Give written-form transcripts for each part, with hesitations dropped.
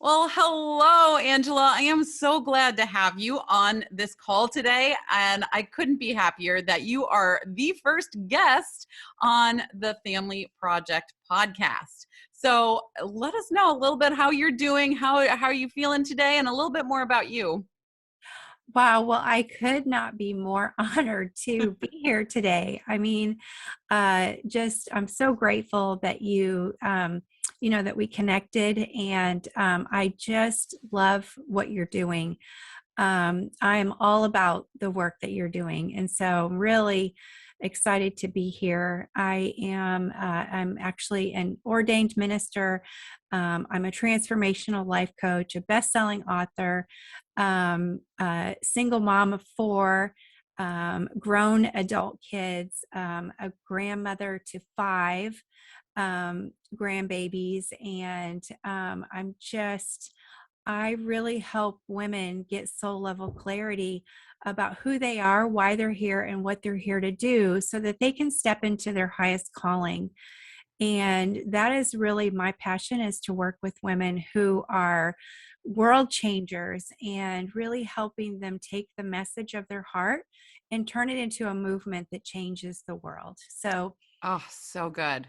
Well, hello, Angela. I am so glad to have you on this call today. And I couldn't be happier that you are the first guest on the Family Project podcast. So let us know a little bit how you're doing, how are you feeling today, and a little bit more about you. Wow. Well, I could not be more honored to be here today. I mean, I'm so grateful that that we connected, and I just love what you're doing. I am all about the work that you're doing, and so I'm really excited to be here. I'm actually an ordained minister. I'm a transformational life coach, a best-selling author, single mom of four, grown adult kids, a grandmother to five grandbabies, and I really help women get soul level clarity about who they are, why they're here, and what they're here to do so that they can step into their highest calling. And that is really my passion, is to work with women who are world changers and really helping them take the message of their heart and turn it into a movement that changes the world. So Oh, so good.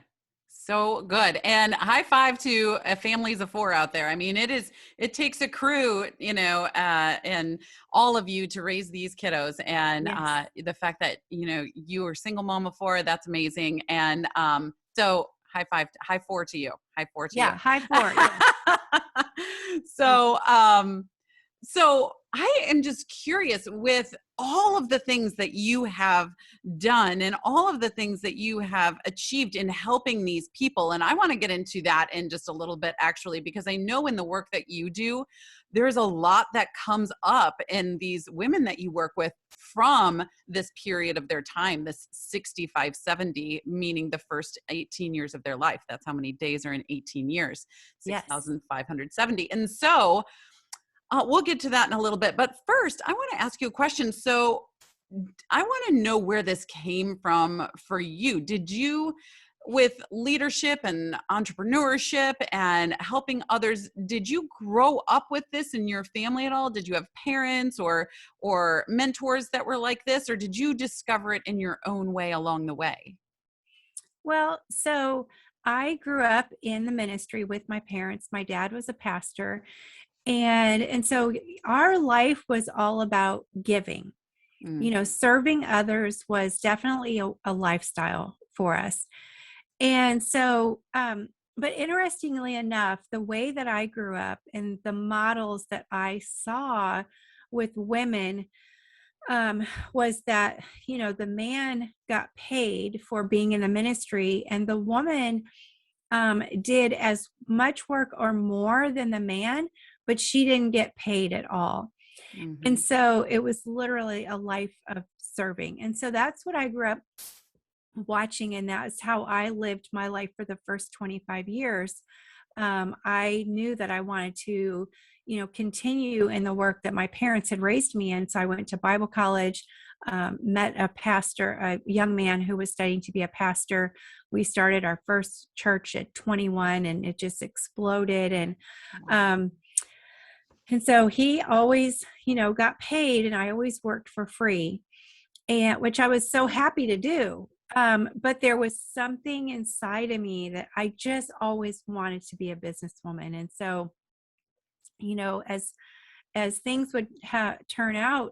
So good. And high five to families of four out there. I mean, it takes a crew, and all of you to raise these kiddos. And yes. the fact that, you are single mom of four, that's amazing. And so high four to you. High four to you. Yeah, high four. Yeah. so, so I am just curious, with all of the things that you have done and all of the things that you have achieved in helping these people. And I want to get into that in just a little bit, actually, because I know in the work that you do, there's a lot that comes up in these women that you work with from this period of their time, this 65, 70, meaning the first 18 years of their life. That's how many days are in 18 years, Yes. 6,570. And so, we'll get to that in a little bit. But first, I want to ask you a question. So I want to know where this came from for you. Did you, with leadership and entrepreneurship and helping others, did you grow up with this in your family at all? Did you have parents or mentors that were like this, or did you discover it in your own way along the way? Well, so I grew up in the ministry with my parents. My dad was a pastor, and so our life was all about giving. Mm, Serving others was definitely a lifestyle for us. And so, but interestingly enough, the way that I grew up and the models that I saw with women was that, the man got paid for being in the ministry, and the woman did as much work or more than the man, but she didn't get paid at all. And mhm. so it was literally a life of serving. And so that's what I grew up watching. And that's how I lived my life for the first 25 years. I knew that I wanted to, continue in the work that my parents had raised me in. So I went to Bible college, met a pastor, a young man who was studying to be a pastor. We started our first church at 21, and it just exploded. And so he always, got paid, and I always worked for free, and which I was so happy to do. But there was something inside of me that I just always wanted to be a businesswoman. And so, as things would turn out,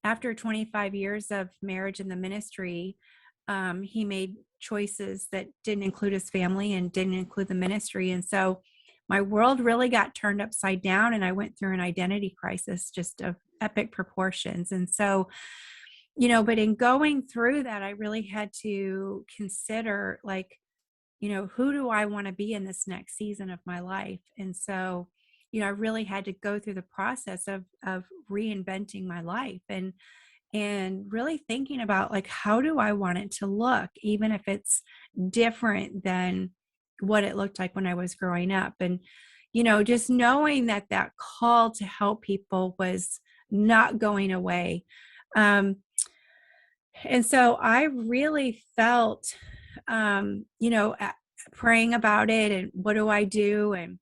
after 25 years of marriage in the ministry, he made choices that didn't include his family and didn't include the ministry. And so my world really got turned upside down, and I went through an identity crisis just of epic proportions. And so, but in going through that, I really had to consider, like, who do I want to be in this next season of my life? And so, I really had to go through the process of reinventing my life, and really thinking about, like, how do I want it to look, even if it's different than what it looked like when I was growing up. And just knowing that that call to help people was not going away. um and so I really felt, praying about it, and what do I do? And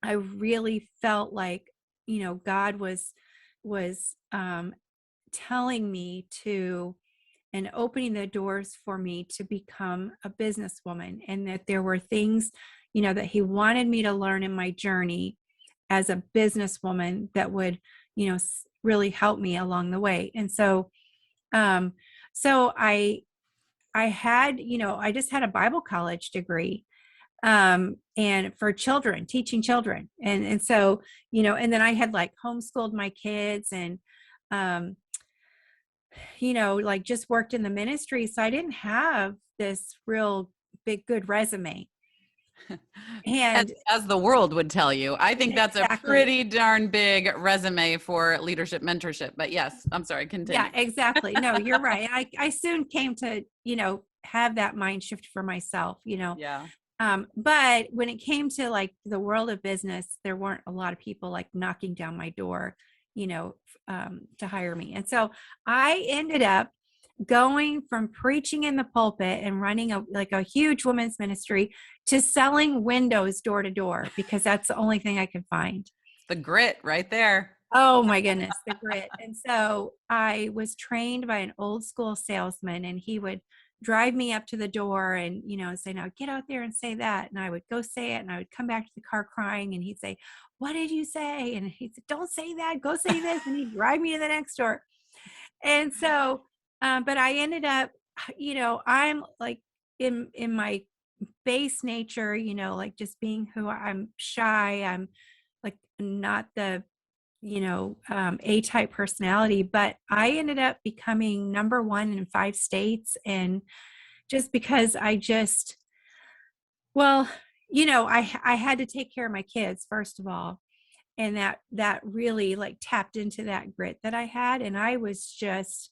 I really felt like, God was telling me to, and opening the doors for me to become a businesswoman, and that there were things, that he wanted me to learn in my journey as a businesswoman that would, really help me along the way. And um, so I had, I just had a Bible college degree, and for children, teaching children. And so, and then I had like homeschooled my kids, and, um, like just worked in the ministry. So I didn't have this real big, good resume. as, And as the world would tell you. I think that's a exactly. pretty darn big resume for leadership mentorship. But yes, I'm sorry, Yeah, continue. exactly. No, you're right. I soon came to, have that mind shift for myself, Yeah. But when it came to like the world of business, there weren't a lot of people like knocking down my door, to hire me. And so I ended up going from preaching in the pulpit and running a huge women's ministry to selling windows door to door, because that's the only thing I could find. The grit right there. Oh my goodness, the grit. And so I was trained by an old school salesman, and he would drive me up to the door and, say, now get out there and say that. And I would go say it, and I would come back to the car crying, and he'd say, what did you say? And he'd say, don't say that, go say this. And he'd drive me to the next door. And so, but I ended up, I'm like in my base nature, like just being who I'm shy. I'm like not the A-type personality, but I ended up becoming number one in 5 states. And just because well, I had to take care of my kids, first of all. And that really like tapped into that grit that I had. And I was just,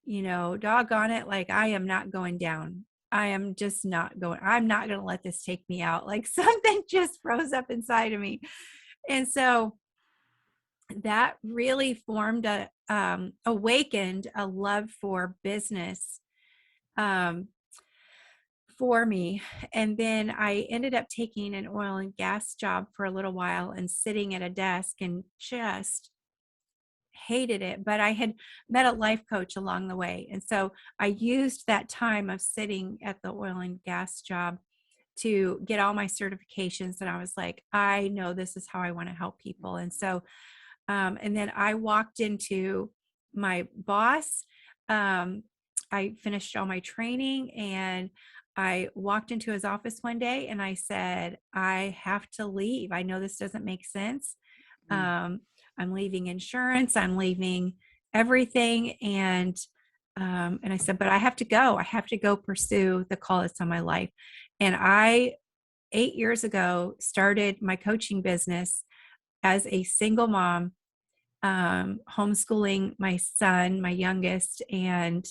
doggone it, like I am not going down. I am just not going, I'm not going to let this take me out. Like something just froze up inside of me. And so that really formed awakened a love for business, um, for me. And then I ended up taking an oil and gas job for a little while and sitting at a desk, and just hated it. But I had met a life coach along the way. And so I used that time of sitting at the oil and gas job to get all my certifications. And I was like, I know this is how I want to help people. And so and then I walked into my boss. I finished all my training, and I walked into his office one day, and I said, I have to leave. I know this doesn't make sense. Mm. Um, I'm leaving insurance. I'm leaving everything. And I said, but I have to go. I have to go pursue the call that's on my life. And I, 8 years ago, started my coaching business as a single mom, homeschooling my son, my youngest, and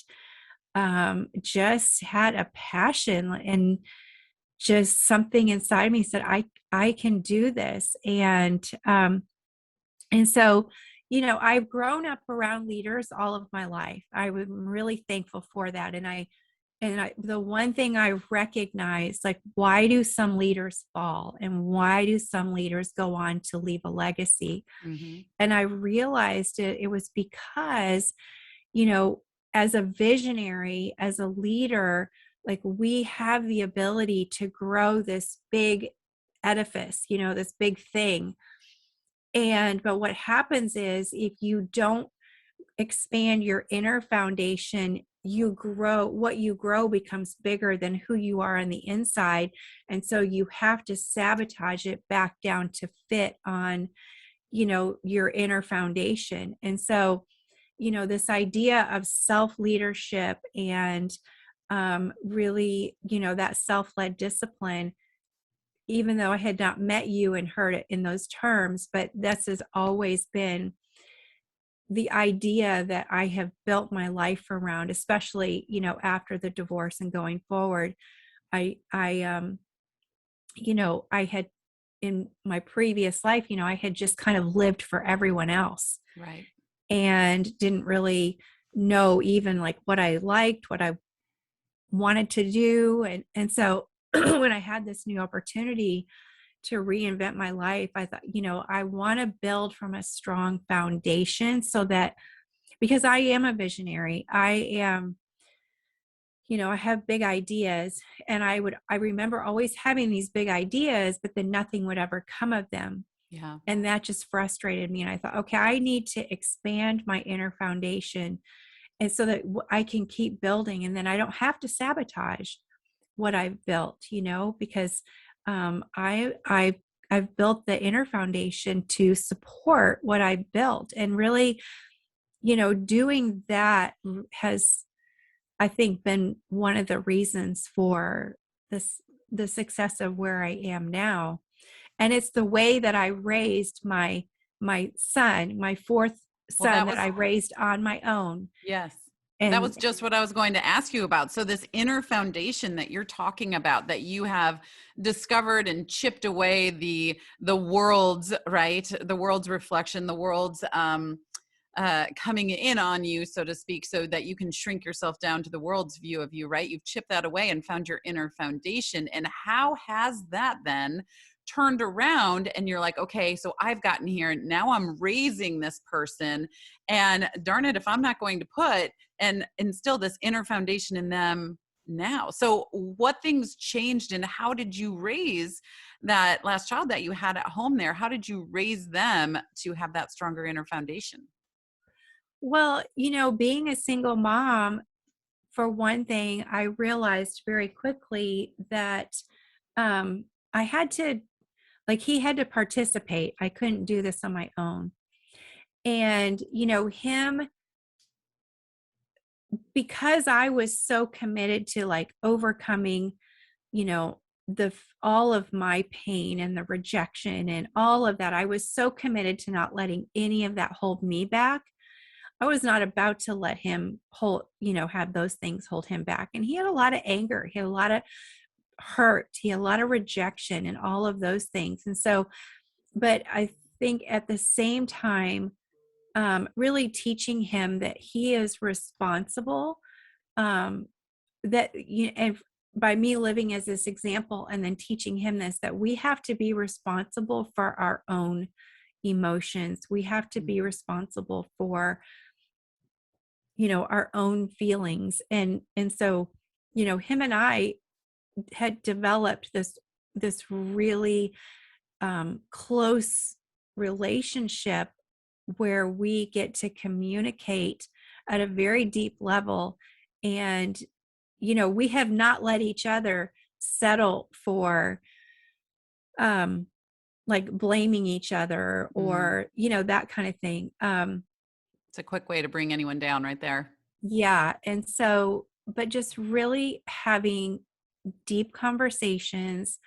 just had a passion, and just something inside me said, I can do this. And so, I've grown up around leaders all of my life. I'm really thankful for that. The one thing I recognize, like, why do some leaders fall, and why do some leaders go on to leave a legacy? Mm-hmm. And I realized it was because, you know, as a visionary, as a leader, like, we have the ability to grow this big edifice, this big thing. But what happens is, if you don't expand your inner foundation, what you grow becomes bigger than who you are on the inside. And so you have to sabotage it back down to fit on, your inner foundation. And so, this idea of self leadership and really, that self led discipline, even though I had not met you and heard it in those terms, but this has always been the idea that I have built my life around, especially, after the divorce and going forward. I I had, in my previous life, I had just kind of lived for everyone else, Right. and didn't really know even like what I liked, what I wanted to do. And so when I had this new opportunity to reinvent my life, I thought, I want to build from a strong foundation so that, because I am a visionary, I have big ideas, and I remember always having these big ideas, but then nothing would ever come of them. Yeah. And that just frustrated me. And I thought, okay, I need to expand my inner foundation, and so that I can keep building, and then I don't have to sabotage what I've built, because I've built the inner foundation to support what I built. And really, doing that has, I think, been one of the reasons for the success of where I am now. And it's the way that I raised my son, my fourth Well, son, that I raised on my own. yes. That And was just what I was going to ask you about. So this inner foundation that you're talking about, that you have discovered and chipped away the world's, right? The world's reflection, the world's coming in on you, so to speak, so that you can shrink yourself down to the world's view of you, right? You've chipped that away and found your inner foundation. And how has that then turned around? And you're like, okay, so I've gotten here. Now I'm raising this person. And darn it, if I'm not going to put and instill this inner foundation in them now. So what things changed, and how did you raise that last child that you had at home there? How did you raise them to have that stronger inner foundation? well, being a single mom, for one thing, I realized very quickly that I had to, like, he had to participate. I couldn't do this on my own. And, him, because I was so committed to like overcoming, you know, all of my pain and the rejection and all of that, I was so committed to not letting any of that hold me back. I was not about to let him have those things hold him back. And he had a lot of anger. He had a lot of hurt. He had a lot of rejection and all of those things. And so, but I think at the same time, really teaching him that he is responsible, um, and by me living as this example and then teaching him this, that we have to be responsible for our own emotions. We have to be responsible for, our own feelings. And so, him and I had developed this really close relationship where we get to communicate at a very deep level. And we have not let each other settle for like blaming each other, Mm. or that kind of thing. It's a quick way to bring anyone down right there. Yeah. And so, but just really having deep conversations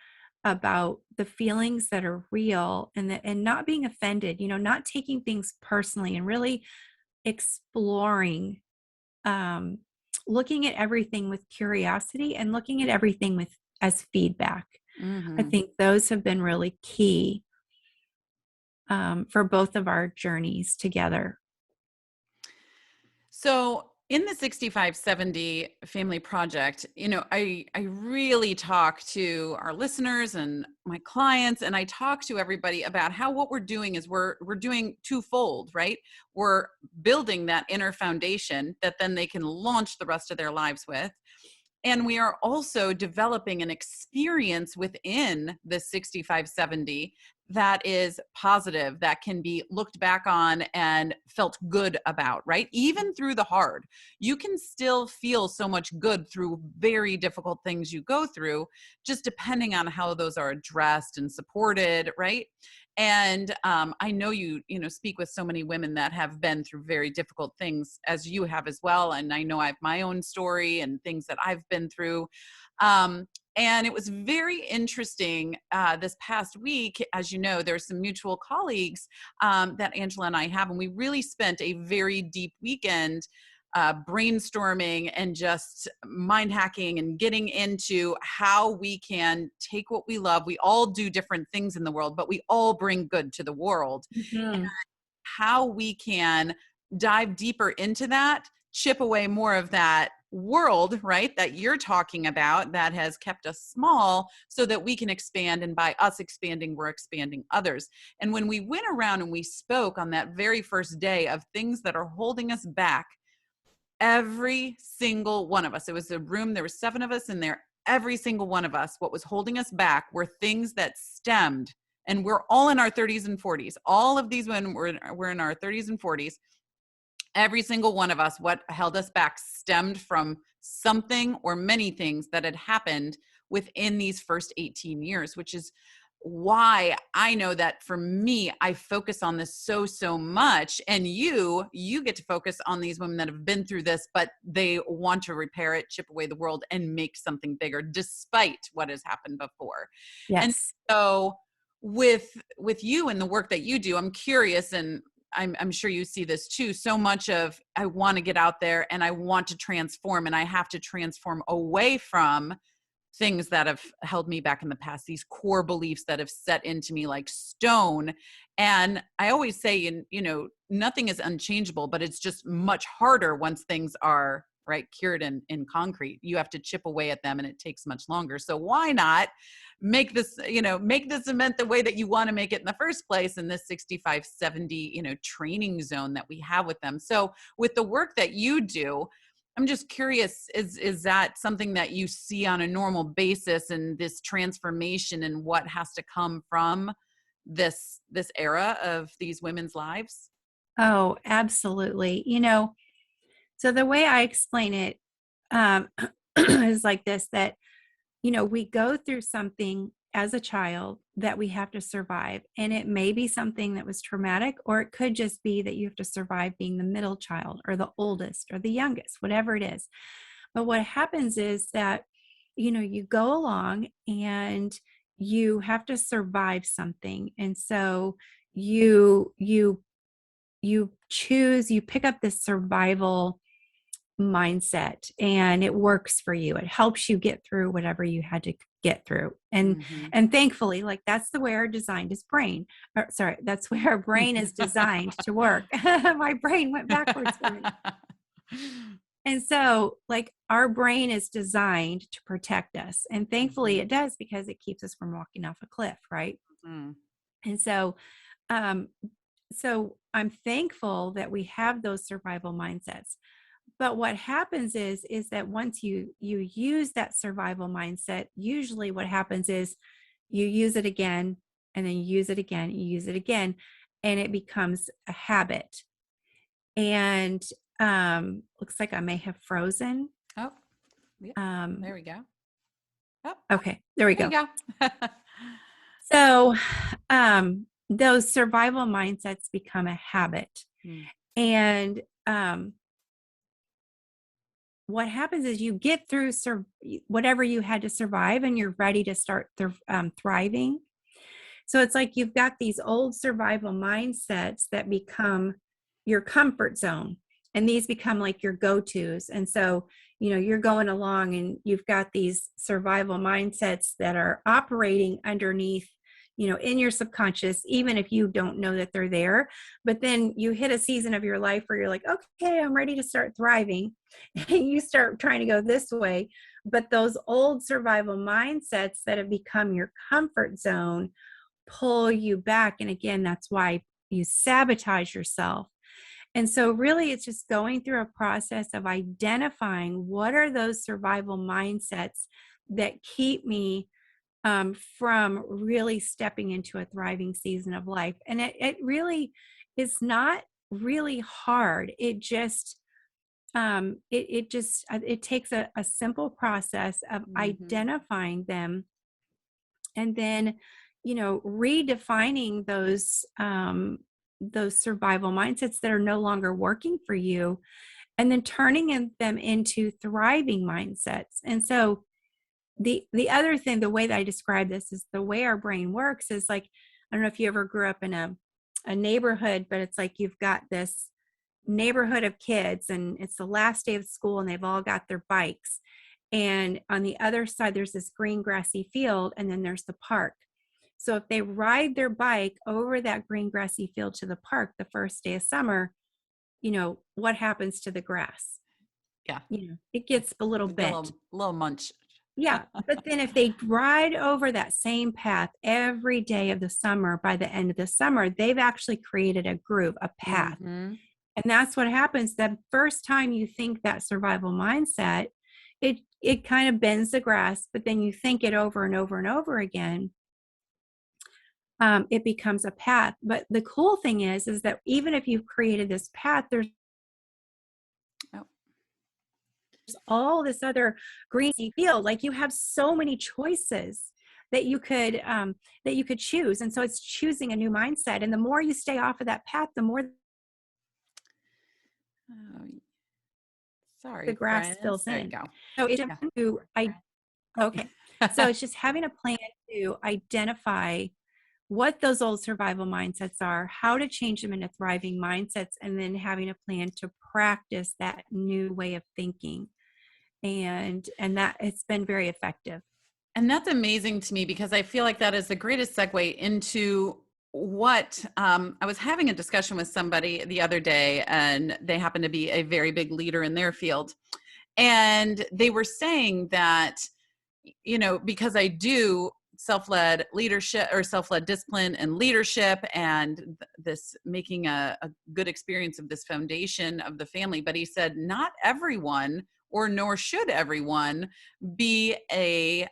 about the feelings that are real, and not being offended, not taking things personally, and really exploring, um, looking at everything with curiosity and looking at everything with as feedback. I Hmm. think those have been really key, for both of our journeys together. So in the 6570 family project, I really talk to our listeners and my clients, and I talk to everybody about how what we're doing is we're doing twofold, right? We're building that inner foundation that then they can launch the rest of their lives with. And we are also developing an experience within the 6570 that is positive, that can be looked back on and felt good about, right? Even through the hard, you can still feel so much good through very difficult things you go through, just depending on how those are addressed and supported, right? And I know you speak with so many women that have been through very difficult things, as you have as well. And I know I have my own story and things that I've been through. Um, and it was very interesting this past week. As you know, there's some mutual colleagues that Angela and I have, and we really spent a very deep weekend brainstorming and just mind hacking and getting into how we can take what we love. We all do different things in the world, but we all bring good to the world. Mhm. How we can dive deeper into that, chip away more of that world, right, that you're talking about that has kept us small so that we can expand. And by us expanding, we're expanding others. And when we went around and we spoke on that very first day of things that are holding us back, every single one of us, it was a room, there were 7 of us in there, every single one of us, what was holding us back were things that stemmed, and we're all in our 30s and 40s. All of these women were in our 30s and 40s. Every single one of us, what held us back stemmed from something or many things that had happened within these first 18 years, which is why I know that for me, I focus on this so much. And you get to focus on these women that have been through this, but they want to repair it, chip away the world, and make something bigger despite what has happened before. And Yes. so with you and the work that you do, I'm curious, and I'm sure you see this too, so much of I want to get out there and I want to transform, and I have to transform away from things that have held me back in the past, these core beliefs that have set into me like stone. And I always say, nothing is unchangeable, but it's just much harder once things are right cured in concrete. You have to chip away at them and it takes much longer. So why not make this, make the cement the way that you want to make it in the first place in this 65, 70, training zone that we have with them. So with the work that you do, I'm just curious, is that something that you see on a normal basis, and this transformation and what has to come from this era of these women's lives? Oh, absolutely. So the way I explain it um, is like this, that, we go through something as a child that we have to survive. And it may be something that was traumatic, or it could just be that you have to survive being the middle child or the oldest or the youngest, whatever it is. But what happens is that, you go along and you have to survive something. And so you pick up this survival mindset, and it works for you. It helps you get through whatever you had to get through. And Mm-hmm. and thankfully, like, that's the way our designed is brain. Or, sorry, that's where our brain is designed to work. My brain went backwards for a minute. And so, like, our brain is designed to protect us. And thankfully it does, because it keeps us from walking off a cliff, right? Mm-hmm. And so um so I'm thankful that we have those survival mindsets. But what happens is that once you use that survival mindset, usually what happens is you use it again, and then you use it again, you use it again, and it becomes a habit. And looks like I may have frozen. Oh, yeah. Um, There we go. Oh, okay, there we there go. you go. So those survival mindsets become a habit. Mm. And what happens is you get through whatever you had to survive, and you're ready to start thriving. So it's like you've got these old survival mindsets that become your comfort zone, and these become like your go-tos. And so, you're going along and you've got these survival mindsets that are operating underneath, in your subconscious, even if you don't know that they're there. But then you hit a season of your life where you're like, okay, I'm ready to start thriving. And you start trying to go this way. But those old survival mindsets that have become your comfort zone pull you back. And again, that's why you sabotage yourself. And so really it's just going through a process of identifying what are those survival mindsets that keep me from really stepping into a thriving season of life. And it really is not really hard. It just it takes a simple process of Mm-hmm. identifying them, and then redefining those survival mindsets that are no longer working for you, and then turning them into thriving mindsets. And so the other thing, the way that I describe this, is the way our brain works is like, I don't know if you ever grew up in a neighborhood, but it's like you've got this neighborhood of kids, and it's the last day of school, and they've all got their bikes. And on the other side, there's this green grassy field, and then there's the park. So if they ride their bike over that green grassy field to the park the first day of summer, what happens to the grass? Yeah. it gets a little Like a bent. little munch. Yeah. But then if they ride over that same path every day of the summer, by the end of the summer, they've actually created a groove, a path. Mhm. And that's what happens. The first time you think that survival mindset, it kind of bends the grass, but then you think it over and over and over again. It becomes a path. But the cool thing is that even if you've created this path, there's Oh, all this other greeny field. Like you have so many choices that you could choose. And so it's choosing a new mindset. And the more you stay off of that path, the more oh, the sorry, grass friends. fills There you in. go. So it's Yeah. to I okay. So it's just having a plan to identify what those old survival mindsets are, how to change them into thriving mindsets, and then having a plan to practice that new way of thinking. And that it's been very effective. And that's amazing to me because I feel like that is the greatest segue into what I was having a discussion with somebody the other day, and they happen to be a very big leader in their field. And they were saying that, because I do self-led leadership or self-led discipline and leadership and this making a good experience of this foundation of the family. But he said, not everyone, or nor should everyone, be a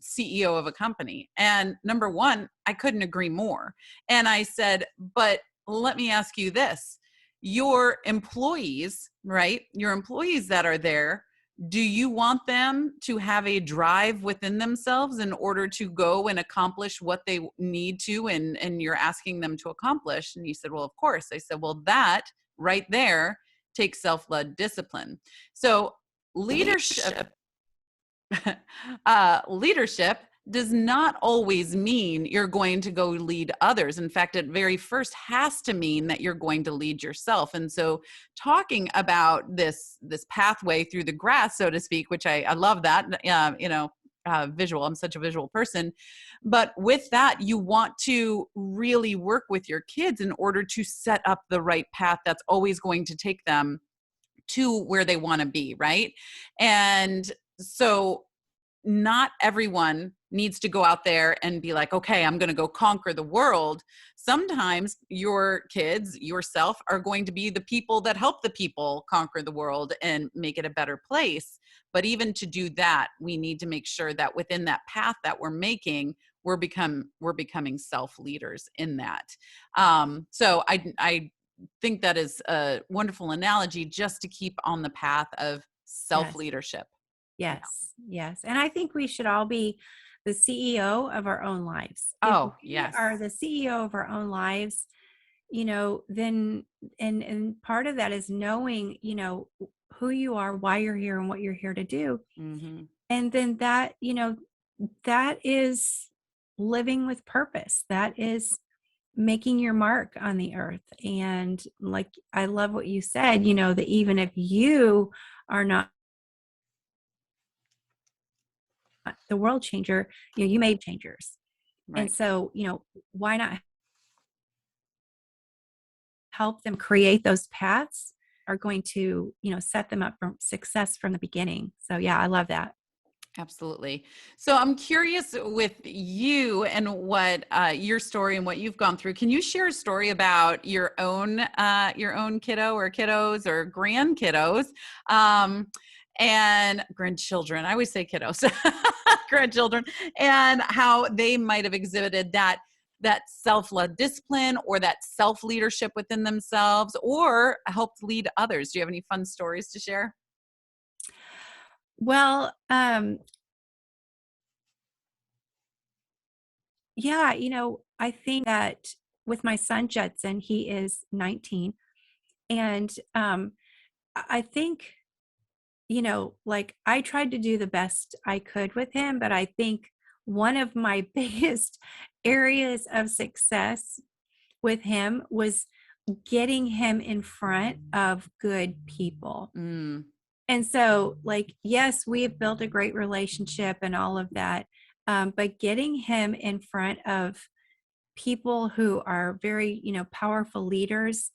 CEO of a company. And number one, I couldn't agree more. And I said, but let me ask you this. Your employees, right? Your employees that are there, do you want them to have a drive within themselves in order to go and accomplish what they need to, and you're asking them to accomplish? And you said, well, of course. I said, well, that right there takes self-led discipline. So leadership leadership does not always mean you're going to go lead others. In fact, it very first has to mean that you're going to lead yourself. And so talking about this pathway through the grass, so to speak, which I love that, visual. I'm such a visual person. But with that, you want to really work with your kids in order to set up the right path that's always going to take them to where they want to be, right? And so not everyone needs to go out there and be like, okay, I'm going to go conquer the world. Sometimes your kids, yourself, are going to be the people that help the people conquer the world and make it a better place. But even to do that, we need to make sure that within that path that we're making, we're becoming self leaders in that. So I think that is a wonderful analogy just to keep on the path of self Yes. leadership. Yes. Yes. And I think we should all be the CEO of our own lives. If Oh, we yes. are the CEO of our own lives, then and part of that is knowing, who you are, why you're here, and what you're here to do. Mm-hmm. And then that is living with purpose. That is making your mark on the earth. And like I love what you said, that even if you are not the world changer, you made changers. And Right. so, why not help them create those paths are going to, set them up for success from the beginning. So yeah, I love that. Absolutely. So I'm curious with you and what your story and what you've gone through. Can you share a story about your own kiddo or kiddos or grandkiddos, and grandchildren? I always say kiddos, grandchildren, and how they might have exhibited that self-led discipline or that self-leadership within themselves, or helped lead others. Do you have any fun stories to share? Well, yeah, I think that with my son Judson, he is 19, and I think, like I tried to do the best I could with him, but I think one of my biggest areas of success with him was getting him in front of good people. Mm, And so, like, yes, we have built a great relationship and all of that. But getting him in front of people who are very, powerful leaders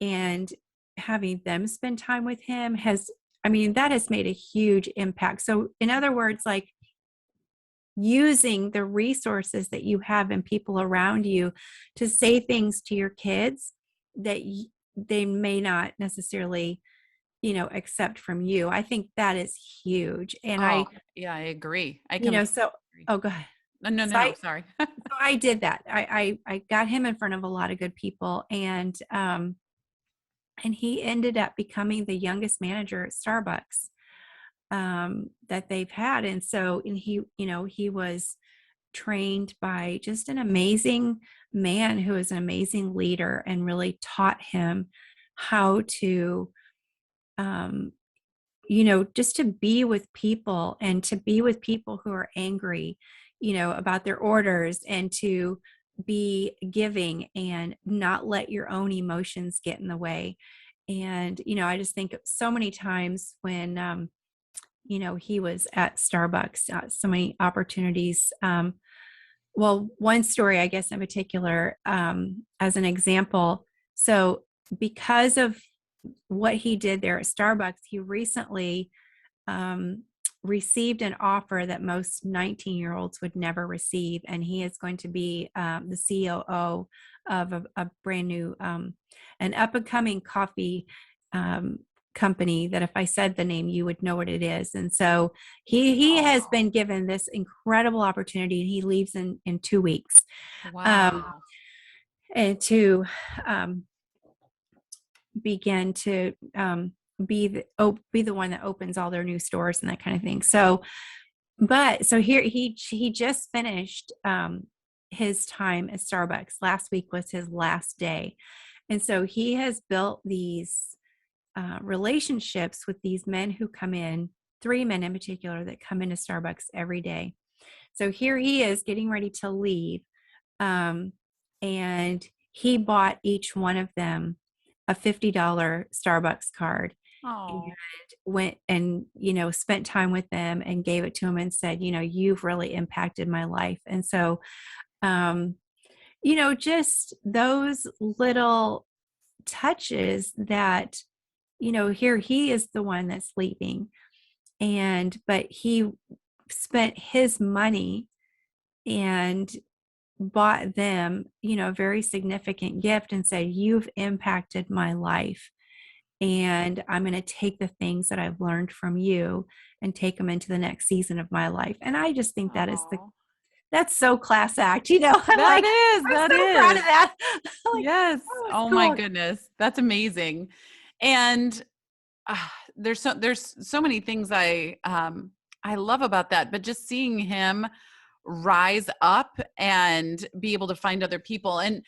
and having them spend time with him has I mean, that has made a huge impact. So in other words, like using the resources that you have and people around you to say things to your kids that they may not necessarily, accept from you. I think that is huge. And Oh, yeah, I agree. I so, agree. oh, go ahead. No, no, So no, no, sorry. I did that. I got him in front of a lot of good people, and he ended up becoming the youngest manager at Starbucks that they've had. And so, and he was trained by just an amazing man who is an amazing leader and really taught him how to, um, just to be with people and to be with people who are angry, about their orders, and to be giving and not let your own emotions get in the way. And, I just think so many times when, he was at Starbucks, so many opportunities. Well, one story, I guess, in particular, as an example. So, because of what he did there at Starbucks, he recently um, received an offer that most 19-year-olds would never receive. And he is going to be the COO of a brand new, an up and coming coffee um, company that if I said the name, you would know what it is. And so he has been given this incredible opportunity, and he leaves in 2 weeks. Wow. And to um, begin to be the one that opens all their new stores and that kind of thing. So, but so here he just finished his time at Starbucks. Last week was his last day, and so he has built these relationships with these men who come in. 3 men in particular that come into Starbucks every day. So here he is getting ready to leave, and he bought each one of them a $50 Starbucks card, and Oh, went and, spent time with them and gave it to him and said, you've really impacted my life. And so, um, just those little touches that, here he is the one that's leaving, but he spent his money and bought them, a very significant gift and said, you've impacted my life. And I'm going to take the things that I've learned from you and take them into the next season of my life. And I just think oh. that's so class act, I'm That like, is, I'm that so proud of is. that. I'm like, Yes. that was Oh my cool. goodness. That's amazing. And there's so many things I love about that, but just seeing him rise up and be able to find other people and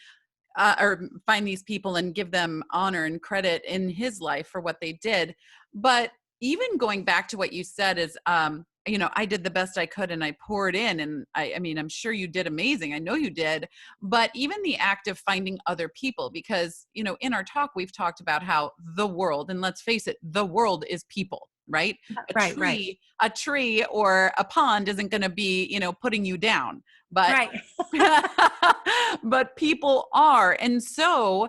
or find these people and give them honor and credit in his life for what they did. But even going back to what you said is, I did the best I could and I poured in. And I mean, I'm sure you did amazing. I know you did. But even the act of finding other people, because, in our talk, we've talked about how the world, and let's face it, the world is people, right? A Right. tree or a pond isn't going to be, putting you down. But Right. but people are. And so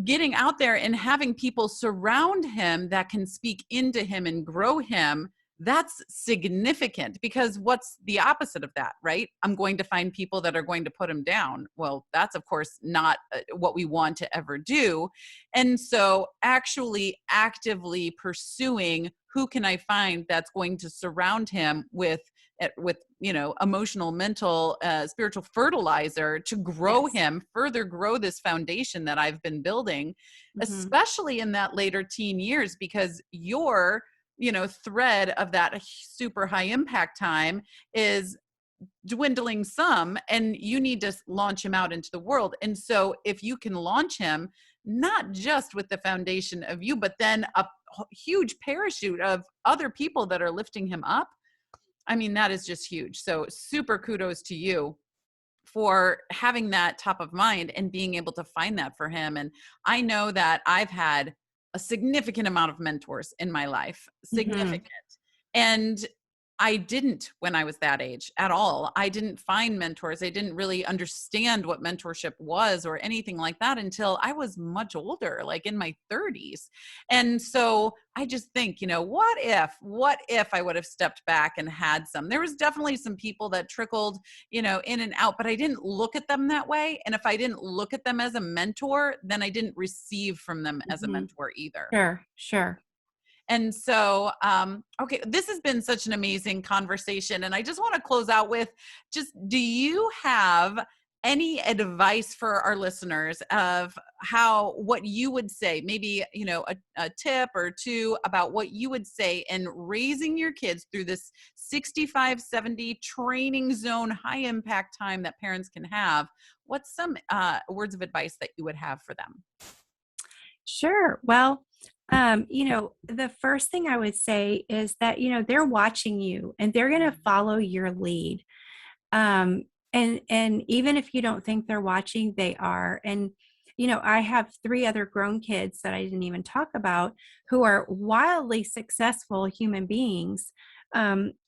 getting out there and having people surround him that can speak into him and grow him, that's significant, because what's the opposite of that, right? I'm going to find people that are going to put him down. Well, that's of course not what we want to ever do. And so actually actively pursuing who can I find that's going to surround him with emotional, mental, spiritual fertilizer to grow Yes. him, further grow this foundation that I've been building, Mm-hmm. especially in that later teen years, because your thread of that super high impact time is dwindling some, and you need to launch him out into the world. And so if you can launch him not just with the foundation of you, but then a huge parachute of other people that are lifting him up, I mean, that is just huge. So super kudos to you for having that top of mind and being able to find that for him. And I know that I've had a significant amount of mentors in my life, Mm-hmm. significant. And I didn't when I was that age at all. I didn't find mentors. I didn't really understand what mentorship was or anything like that until I was much older, like in my 30s. And so I just think, what if I would have stepped back and had some? There was definitely some people that trickled, in and out, but I didn't look at them that way. And if I didn't look at them as a mentor, then I didn't receive from them as a Mhm. mentor either. Sure, sure. And so, okay, this has been such an amazing conversation. And I just want to close out with just, do you have any advice for our listeners of what you would say, maybe, a tip or two about what you would say in raising your kids through this 65-70 training zone, high impact time that parents can have? What's some words of advice that you would have for them? Sure. Well, the first thing I would say is that, they're watching you and they're going to follow your lead. Um, and even if you don't think they're watching, they are. And, I have 3 other grown kids that I didn't even talk about who are wildly successful human beings.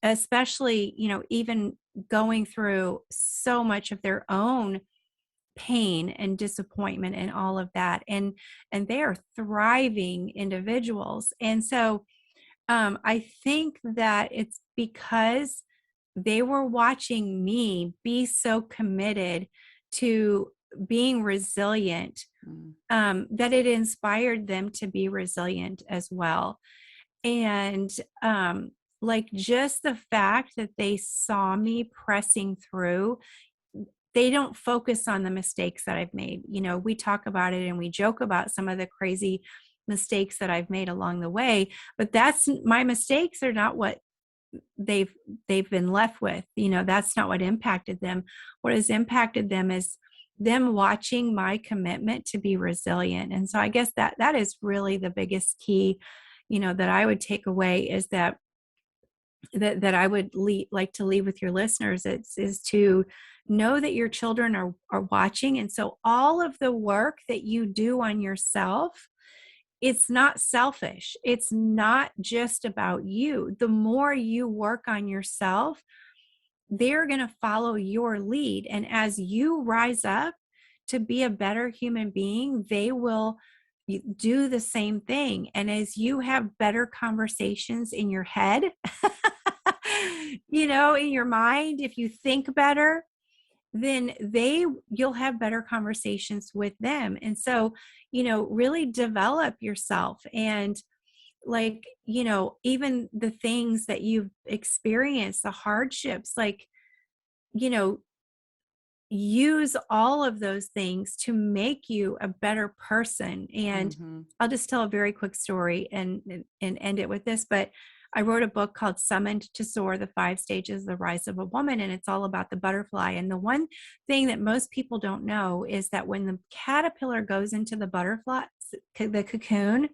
Especially, even going through so much of their own pain and disappointment and all of that, and they are thriving individuals. And so I think that it's because they were watching me be so committed to being resilient, Mm, that it inspired them to be resilient as well. And like, just the fact that they saw me pressing through, they don't focus on the mistakes that I've made. We talk about it and we joke about some of the crazy mistakes that I've made along the way, but that's my mistakes are not what they've they've been left with. That's not what impacted them. What has impacted them is them watching my commitment to be resilient. And so I guess that is really the biggest key, that I would take away, is that I would like to leave with your listeners. Is to know that your children are watching. And so all of the work that you do on yourself, it's not selfish. It's not just about you. The more you work on yourself, they're going to follow your lead. And as you rise up to be a better human being, they will do the same thing. And as you have better conversations in your head, in your mind, if you think better, then you'll have better conversations with them. And so, really develop yourself. And, like, even the things that you've experienced, the hardships, like, you know, use all of those things to make you a better person. And mhm. I'll just tell a very quick story and end it with this. But I wrote a book called Summoned to Soar: The 5 Stages of the Rise of a Woman. And it's all about the butterfly. And the one thing that most people don't know is that when the caterpillar goes into the cocoon,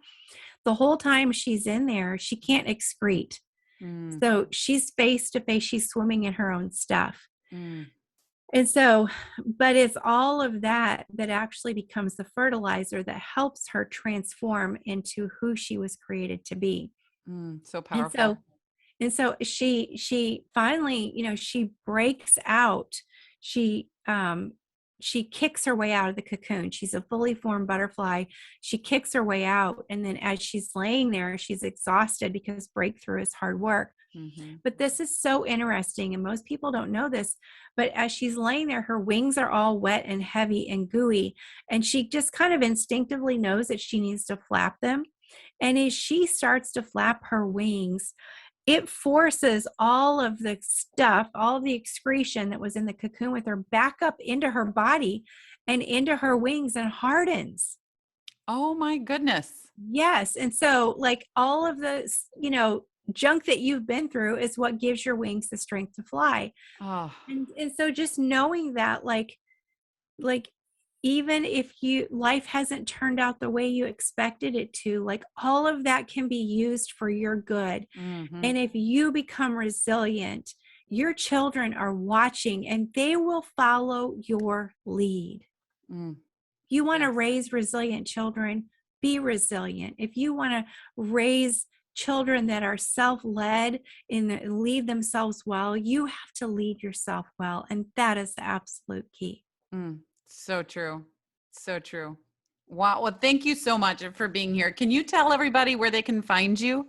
the whole time she's in there, she can't excrete. Mm, So she's face to face, she's swimming in her own stuff. mm, And so, but it's all of that that actually becomes the fertilizer that helps her transform into who she was created to be. so And powerful. so, she finally, she breaks out. She she kicks her way out of the cocoon. She's a fully formed butterfly. She kicks her way out, and then as she's laying there, she's exhausted because breakthrough is hard work. Mhm. But this is so interesting, and most people don't know this. But as she's laying there, her wings are all wet and heavy and gooey, and she just kind of instinctively knows that she needs to flap them. And as she starts to flap her wings, it forces all of the stuff, all of the excretion that was in the cocoon with her, back up into her body and into her wings, and hardens. Oh my goodness. Yes. And so, like, all of the, junk that you've been through is what gives your wings the strength to fly. Oh, And so just knowing that, like even if you life hasn't turned out the way you expected it to, like, all of that can be used for your good. mhm, And if you become resilient, your children are watching and they will follow your lead. mm, If you want to yes. raise resilient children, be resilient. If you want to raise children that are self-led and lead themselves well, you have to lead yourself well. And that is the absolute key. So true. So true. Wow. Well, thank you so much for being here. Can you tell everybody where they can find you?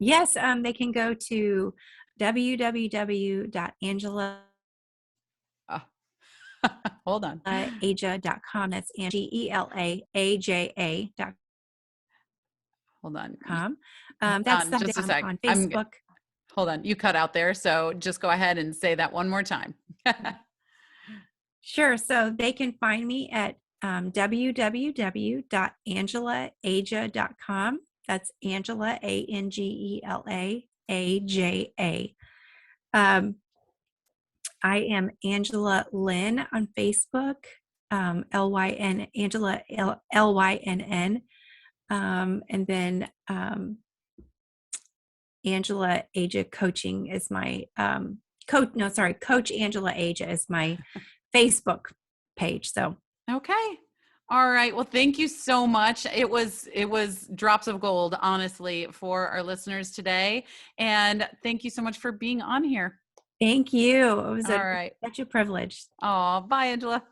Yes, they can go to www.angela Oh, hold on. aja.com. That's GELAAJA.com. Hold on. That's the Just a sec. on Facebook. Hold on. You cut out there. So just go ahead and say that one more time. Sure. So they can find me at www.angelaaja.com. That's Angela, Angela Aja. I am Angela Lynn on Facebook, LYN, Angela LYNN. And then Angela Aja Coaching is my Coach Angela Aja is my Facebook page. So Okay. All right. Well, thank you so much. It was drops of gold, honestly, for our listeners today. And thank you so much for being on here. thank you. It was All right. such a privilege. Oh, bye, Angela.